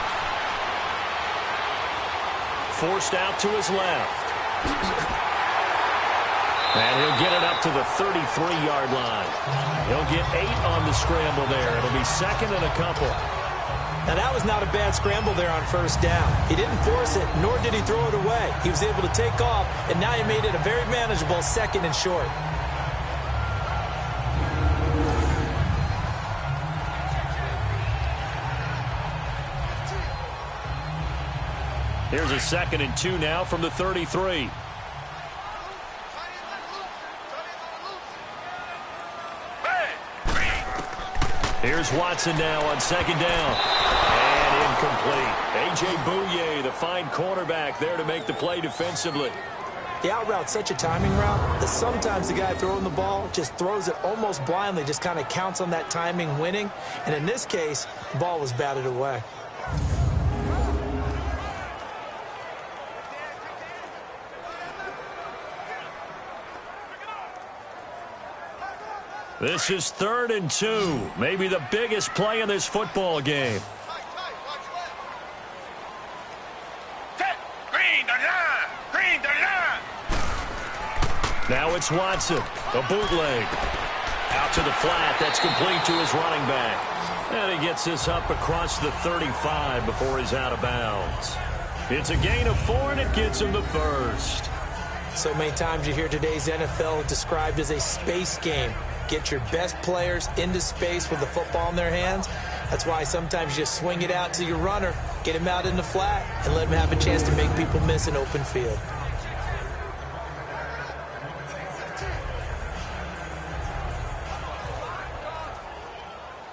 Forced out to his left. And he'll get it up to the 33-yard line. He'll get 8 on the scramble there. It'll be 2nd and a couple. Now, that was not a bad scramble there on 1st down. He didn't force it, nor did he throw it away. He was able to take off, and now he made it a very manageable 2nd and short. Here's a 2nd and 2 now from the 33. Here's Watson now on 2nd down. And incomplete. A.J. Bouye, the fine cornerback, there to make the play defensively. The out route's such a timing route that sometimes the guy throwing the ball just throws it almost blindly, just kind of counts on that timing winning. And in this case, the ball was batted away. This is 3rd and 2. Maybe the biggest play in this football game. Green the line. Green the line. Now it's Watson. A bootleg. Out to the flat. That's complete to his running back. And he gets this up across the 35 before he's out of bounds. It's a gain of 4, and it gets him the 1st. So many times you hear today's NFL described as a space game. Get your best players into space with the football in their hands. That's why sometimes you just swing it out to your runner, get him out in the flat, and let him have a chance to make people miss an open field.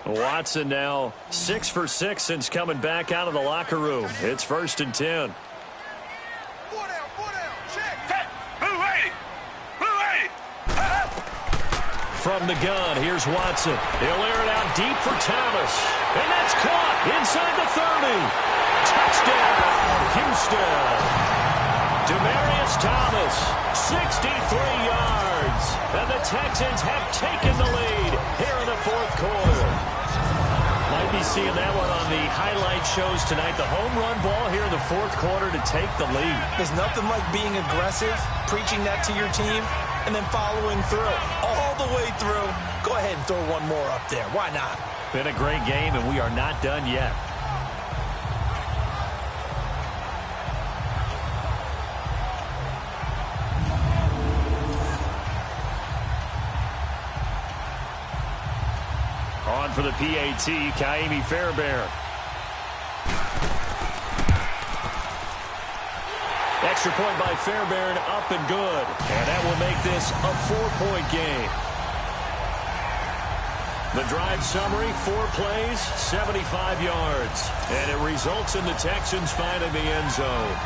Watson now 6 for 6 since coming back out of the locker room. It's 1st and 10. From the gun, here's Watson. He'll air it out deep for Thomas. And that's caught inside the 30. Touchdown, Houston. Demaryius Thomas, 63 yards. And the Texans have taken the lead here in the 4th quarter. Might be seeing that one on the highlight shows tonight. The home run ball here in the fourth quarter to take the lead. There's nothing like being aggressive, preaching that to your team, and then following through. All the way through. Go ahead and throw one more up there. Why not? Been a great game, and we are not done yet. On for the PAT, Kaimi Fairbairn. Extra point by Fairbairn, up and good. And that will make this a 4-point game. The drive summary, 4 plays, 75 yards. And it results in the Texans finding the end zone.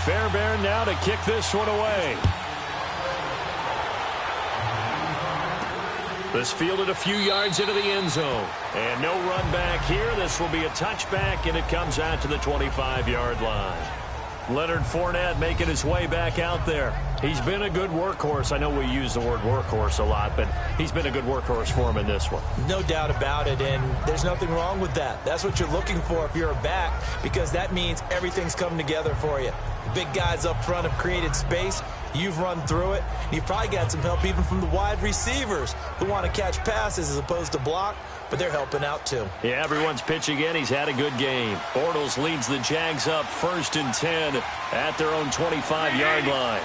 Fairbairn now to kick this one away. This fielded a few yards into the end zone. And no run back here. This will be a touchback, and it comes out to the 25-yard line. Leonard Fournette making his way back out there. He's been a good workhorse. I know we use the word workhorse a lot, but he's been a good workhorse for him in this one. No doubt about it, and there's nothing wrong with that. That's what you're looking for if you're a back, because that means everything's coming together for you. The big guys up front have created space. You've run through it. You've probably got some help even from the wide receivers who want to catch passes as opposed to block, but they're helping out too. Yeah, everyone's pitching in. He's had a good game. Bortles leads the Jags up 1st and 10 at their own 25-yard line.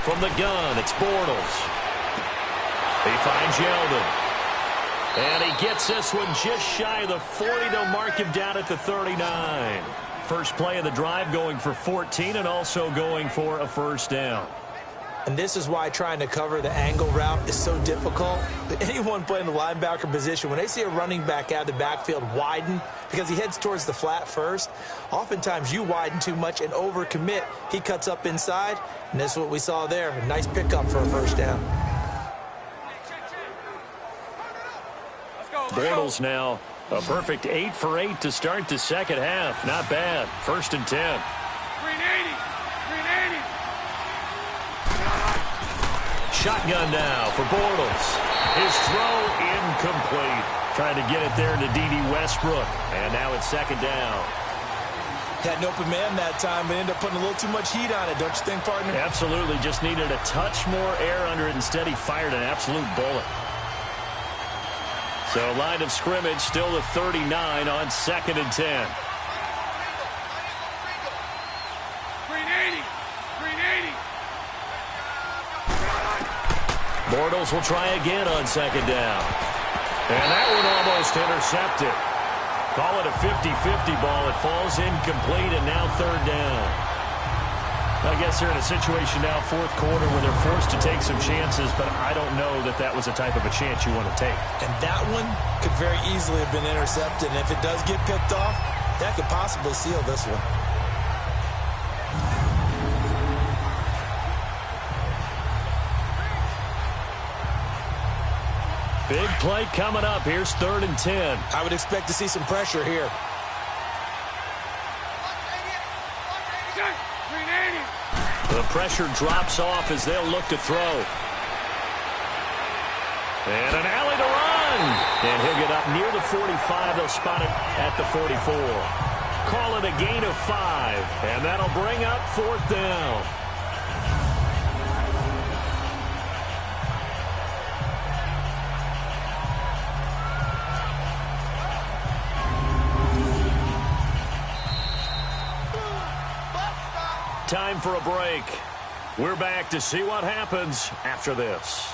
From the gun, it's Bortles. He finds Yeldon. And he gets this one just shy of the 40. They'll mark him down at the 39. First play of the drive going for 14 and also going for a first down. And this is why trying to cover the angle route is so difficult. Anyone playing the linebacker position, when they see a running back out of the backfield widen because he heads towards the flat first, oftentimes you widen too much and overcommit. He cuts up inside, and this is what we saw there. A nice pickup for a first down. Bortles now a perfect 8 for 8 to start the second half. Not bad. 1st and 10. 380. Shotgun now for Bortles. His throw incomplete. Trying to get it there to D.D. Westbrook. And now it's 2nd down. Had an open man that time, but ended up putting a little too much heat on it, don't you think, partner? Absolutely. Just needed a touch more air under it. Instead, he fired an absolute bullet. So line of scrimmage still the 39 on 2nd and 10. 380. Bortles will try again on 2nd down. And that one almost intercepted. Call it a 50-50 ball. It falls incomplete, and now 3rd down. I guess they're in a situation now, 4th quarter, where they're forced to take some chances, but I don't know that that was the type of a chance you want to take. And that one could very easily have been intercepted, and if it does get picked off, that could possibly seal this one. Big play coming up. Here's 3rd and 10. I would expect to see some pressure here. The pressure drops off as they'll look to throw. And an alley to run. And he'll get up near the 45. They'll spot it at the 44. Call it a gain of 5. And that'll bring up 4th down. Time for a break. We're back to see what happens after this.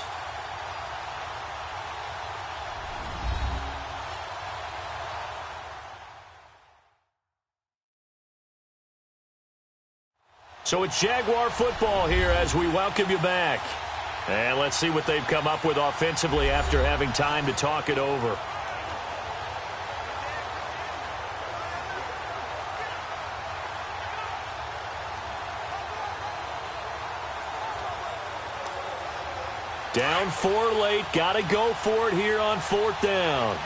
So it's Jaguar football here as we welcome you back. And let's see what they've come up with offensively after having time to talk it over. Down 4 late. Got to go for it here on 4th down.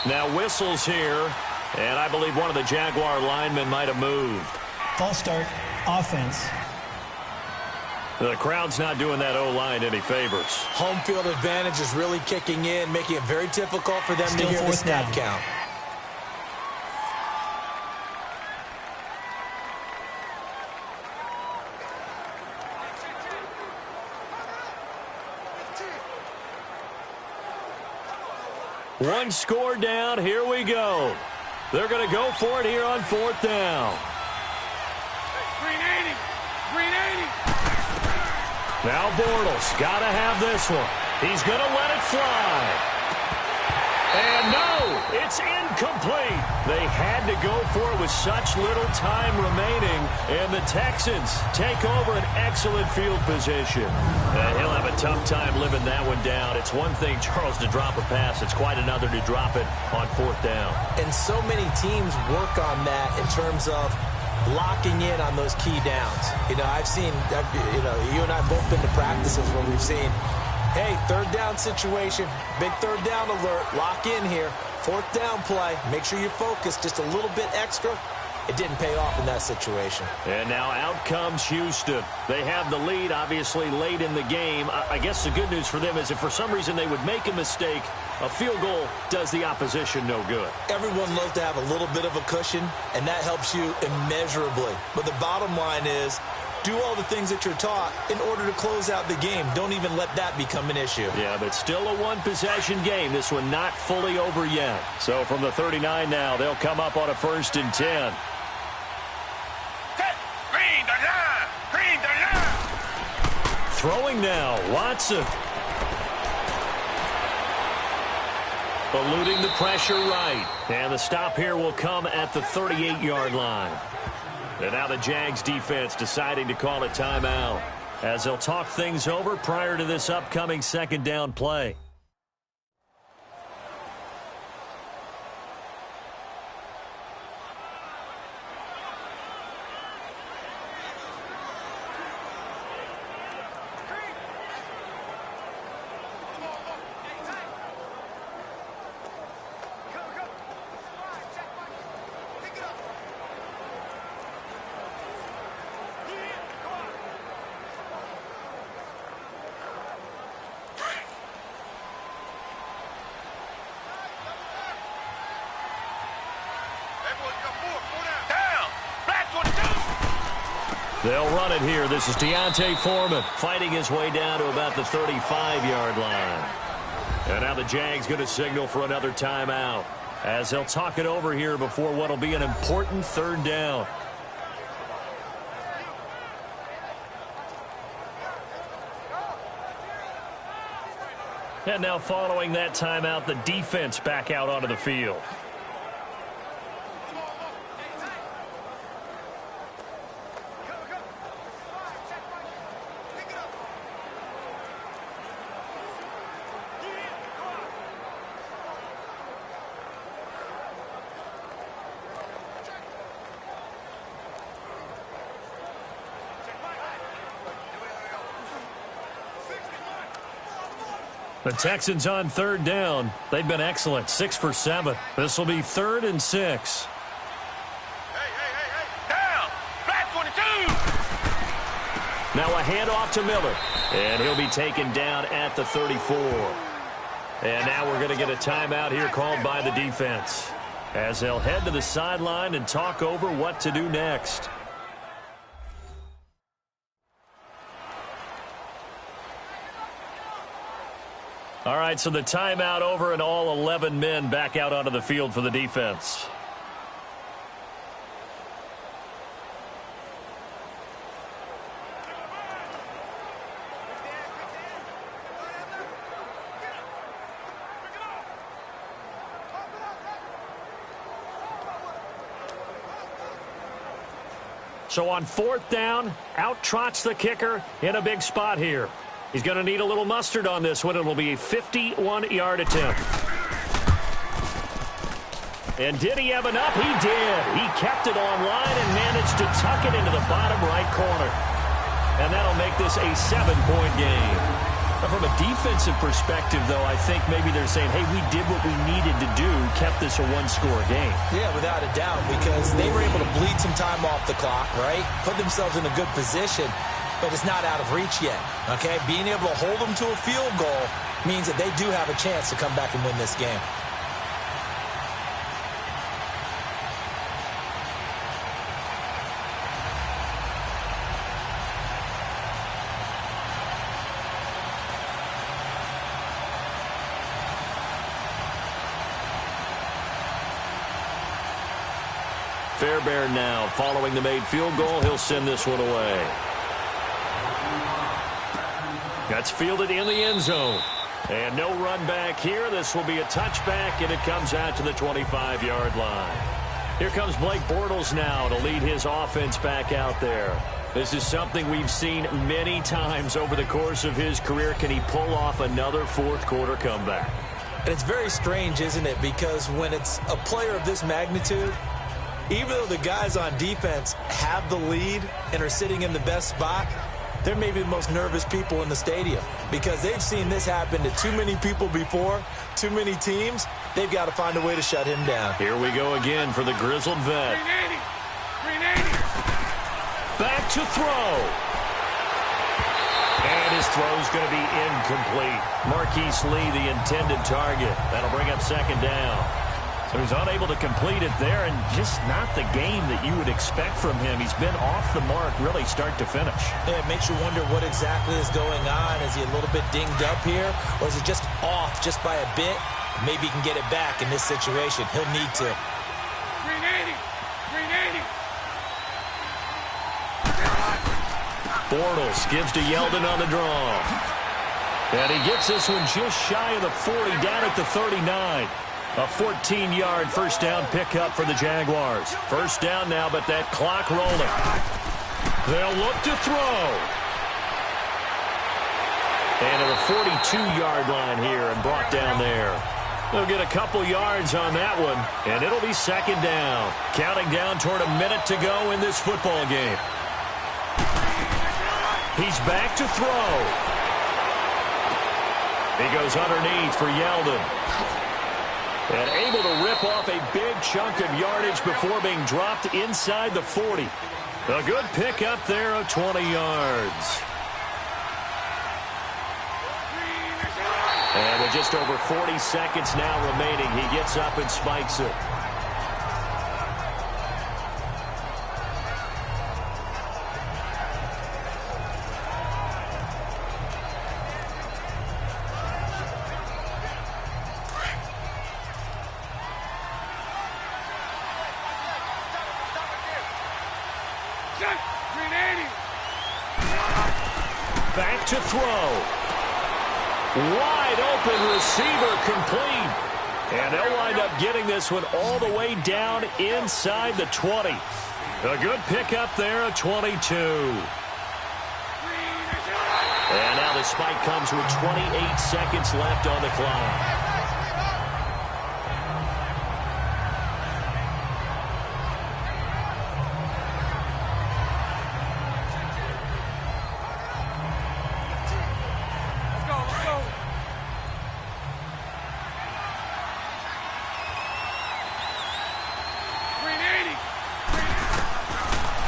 Now whistles here, and I believe one of the Jaguar linemen might have moved. False start, offense. The crowd's not doing that O-line any favors. Home field advantage is really kicking in, making it very difficult for them Still to hear the snap down. count. One score down. Here we go. They're going to go for it here on 4th down. Green 80. Green 80. Now Bortles got to have this one. He's going to let it fly. And no, it's incomplete. They had to go for it with such little time remaining, and the Texans take over an excellent field position. He'll have a tough time living that one down. It's one thing, Charles, to drop a pass. It's quite another to drop it on 4th down. And so many teams work on that in terms of locking in on those key downs. You know, you and I have both been to practices where we've seen, hey, 3rd down situation, big 3rd down alert, lock in here, 4th down play, make sure you're focused just a little bit extra. It didn't pay off in that situation. And now out comes Houston. They have the lead, obviously, late in the game. I guess the good news for them is if for some reason they would make a mistake, a field goal does the opposition no good. Everyone loves to have a little bit of a cushion, and that helps you immeasurably. But the bottom line is, do all the things that you're taught in order to close out the game. Don't even let that become an issue. Yeah, but still a one-possession game. This one not fully over yet. So from the 39 now, they'll come up on a 1st and 10. Green the line. Green the line. Throwing now, Watson. Eluding the pressure right. And the stop here will come at the 38-yard line. And now the Jags defense deciding to call a timeout as they'll talk things over prior to this upcoming 2nd down play. They'll run it here. This is Deontay Foreman fighting his way down to about the 35-yard line. And now the Jags going to signal for another timeout as they'll talk it over here before what will be an important 3rd down. And now following that timeout, the defense back out onto the field. The Texans on 3rd down. They've been excellent, 6 for 7. This will be 3rd and 6. Hey. Down. Black 22. Now a handoff to Miller. And he'll be taken down at the 34. And now we're going to get a timeout here called by the defense as they'll head to the sideline and talk over what to do next. All right, so the timeout over and all 11 men back out onto the field for the defense. So on 4th down, out trots the kicker in a big spot here. He's going to need a little mustard on this one. It'll be a 51-yard attempt. And did he have enough? He did. He kept it online and managed to tuck it into the bottom right corner. And that'll make this a 7-point game. From a defensive perspective, though, I think maybe they're saying, hey, we did what we needed to do, kept this a one-score game. Yeah, without a doubt, because they were able to bleed some time off the clock, right? Put themselves in a good position, but it's not out of reach yet, okay? Being able to hold them to a field goal means that they do have a chance to come back and win this game. Fairbairn now following the made field goal. He'll send this one away. That's fielded in the end zone. And no run back here. This will be a touchback, and it comes out to the 25-yard line. Here comes Blake Bortles now to lead his offense back out there. This is something we've seen many times over the course of his career. Can he pull off another fourth-quarter comeback? And it's very strange, isn't it? Because when it's a player of this magnitude, even though the guys on defense have the lead and are sitting in the best spot, they're maybe the most nervous people in the stadium because they've seen this happen to too many people before, too many teams. They've got to find a way to shut him down. Here we go again for the grizzled vet. 380. Back to throw. And his throw's going to be incomplete. Marquise Lee, the intended target. That'll bring up 2nd down. So he's unable to complete it there, and just not the game that you would expect from him. He's been off the mark really start to finish. Yeah, it makes you wonder what exactly is going on. Is he a little bit dinged up here, or is it just off just by a bit? Maybe he can get it back in this situation. He'll need to. 380. 380. Bortles gives to Yeldon on the draw. And he gets this one just shy of the 40, down at the 39. A 14-yard first down pickup for the Jaguars. First down now, but that clock rolling. They'll look to throw. And to the 42-yard line here and brought down there. They'll get a couple yards on that one, and it'll be 2nd down. Counting down toward a minute to go in this football game. He's back to throw. He goes underneath for Yeldon. And able to rip off a big chunk of yardage before being dropped inside the 40. A good pickup there of 20 yards. And with just over 40 seconds now remaining, he gets up and spikes it. Back to throw. Wide open receiver complete. And they'll wind up getting this one all the way down inside the 20. A good pickup there at 22. And now the spike comes with 28 seconds left on the clock.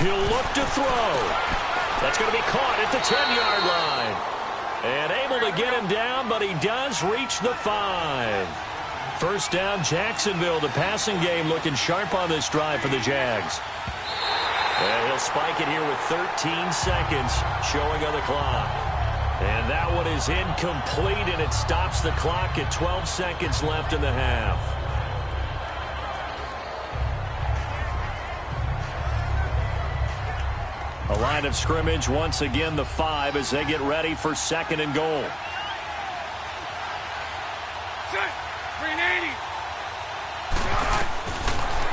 He'll look to throw. That's going to be caught at the 10-yard line. And able to get him down, but he does reach the 5. First down, Jacksonville. The passing game looking sharp on this drive for the Jags. And he'll spike it here with 13 seconds showing on the clock. And that one is incomplete, and it stops the clock at 12 seconds left in the half. A line of scrimmage, once again the 5 as they get ready for 2nd and goal.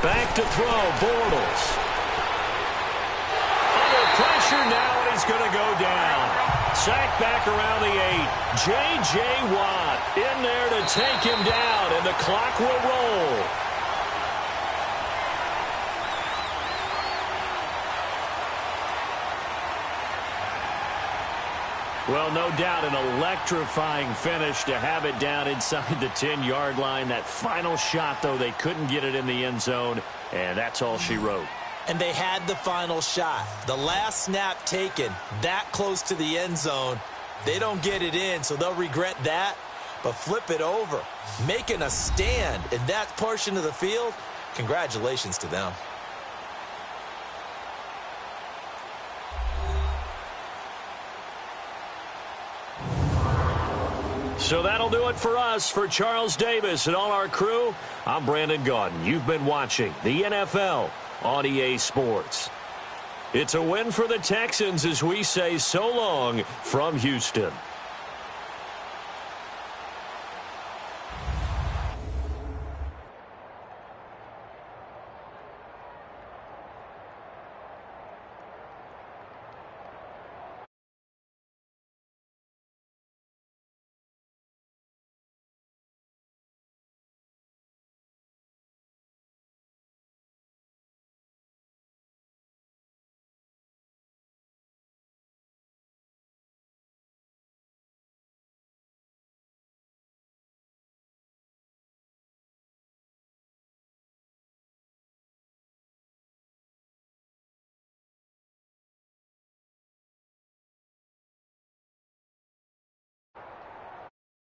Back to throw, Bortles. pressure now, and he's going to go down. Sacked back around the 8. J.J. Watt in there to take him down, and the clock will roll. Well, no doubt an electrifying finish to have it down inside the 10-yard line. That final shot, though, they couldn't get it in the end zone, and that's all she wrote. And they had the final shot. The last snap taken that close to the end zone. They don't get it in, so they'll regret that. But flip it over, making a stand in that portion of the field, congratulations to them. So that'll do it for us. For Charles Davis and all our crew, I'm Brandon Gaudin. You've been watching the NFL on EA Sports. It's a win for the Texans as we say so long from Houston.